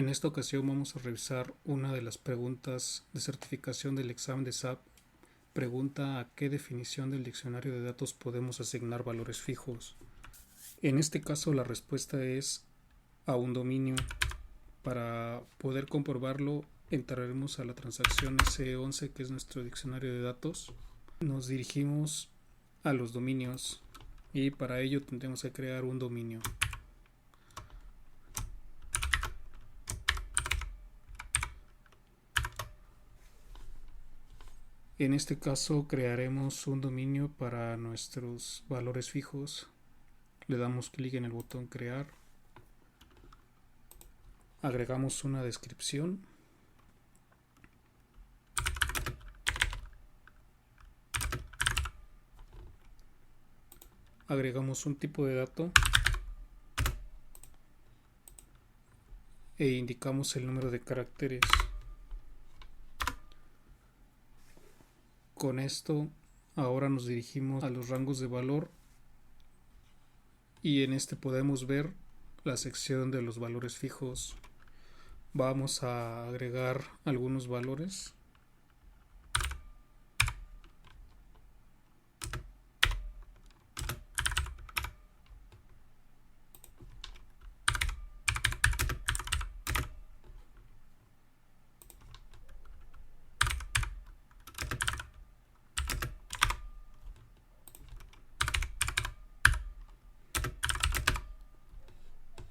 En esta ocasión vamos a revisar una de las preguntas de certificación del examen de SAP. Pregunta a qué definición del diccionario de datos podemos asignar valores fijos. En este caso la respuesta es a un dominio. Para poder comprobarlo entraremos a la transacción S11, que es nuestro diccionario de datos. Nos dirigimos a los dominios y para ello tendremos que crear un dominio. En este caso crearemos un dominio para nuestros valores fijos. Le damos clic en el botón crear. Agregamos una descripción. Agregamos un tipo de dato. E indicamos el número de caracteres. Con esto ahora nos dirigimos a los rangos de valor y en este podemos ver la sección de los valores fijos. Vamos a agregar algunos valores.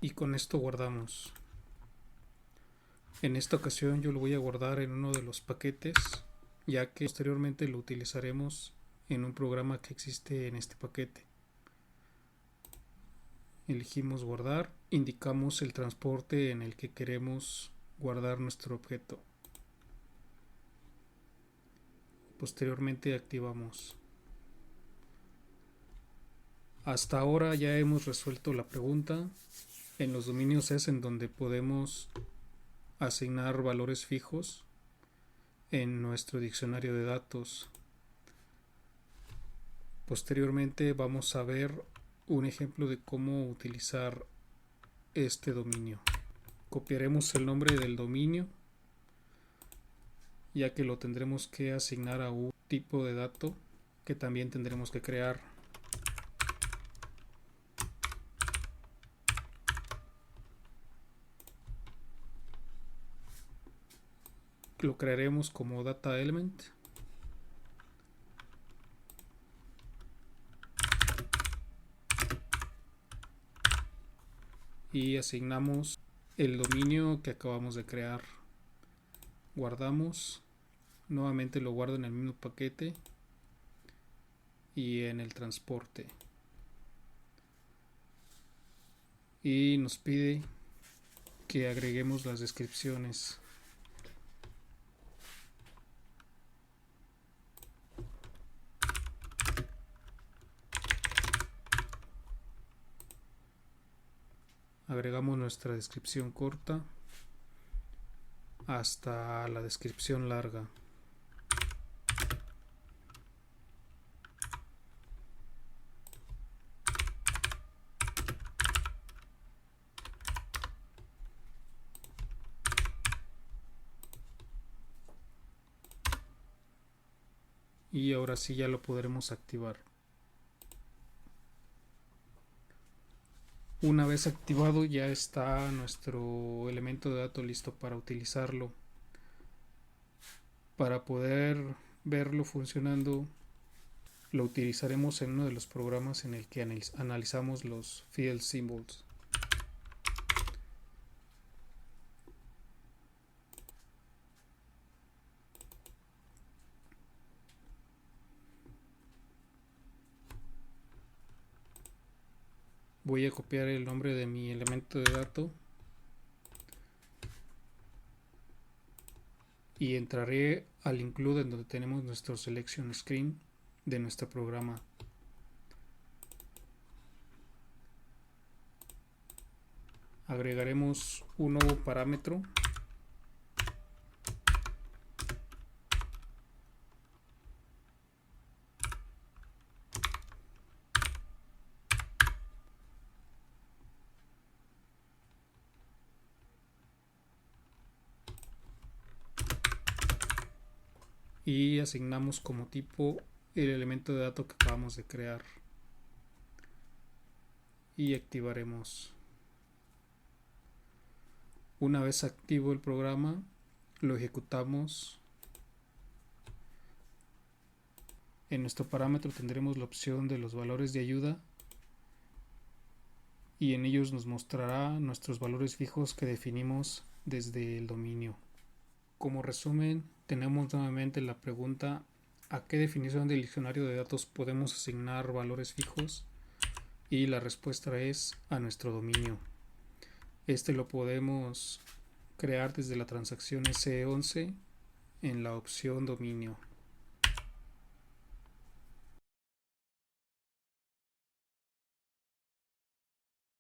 Y con esto guardamos. En esta ocasión yo lo voy a guardar en uno de los paquetes, ya que posteriormente lo utilizaremos en un programa que existe en este paquete. Elegimos guardar, indicamos el transporte en el que queremos guardar nuestro objeto. Posteriormente activamos. Hasta ahora ya hemos resuelto la pregunta. En los dominios es en donde podemos asignar valores fijos en nuestro diccionario de datos. Posteriormente vamos a ver un ejemplo de cómo utilizar este dominio. Copiaremos el nombre del dominio, ya que lo tendremos que asignar a un tipo de dato que también tendremos que crear. Lo crearemos como data element. Y asignamos el dominio que acabamos de crear. Guardamos. Nuevamente lo guardo en el mismo paquete y en el transporte. Y nos pide que agreguemos las descripciones. Agregamos nuestra descripción corta hasta la descripción larga. Y ahora sí ya lo podremos activar. Una vez activado ya está nuestro elemento de dato listo para utilizarlo. Para poder verlo funcionando, lo utilizaremos en uno de los programas en el que analizamos los field symbols. Voy a copiar el nombre de mi elemento de dato y entraré al include en donde tenemos nuestro selection screen de nuestro programa. Agregaremos un nuevo parámetro . y asignamos como tipo el elemento de dato que acabamos de crear y activaremos. Una vez activo el programa, lo ejecutamos. En nuestro parámetro tendremos la opción de los valores de ayuda y en ellos nos mostrará nuestros valores fijos que definimos desde el dominio. Como resumen, tenemos nuevamente la pregunta: ¿a qué definición del diccionario de datos podemos asignar valores fijos? Y la respuesta es a nuestro dominio. Este lo podemos crear desde la transacción S11 en la opción dominio.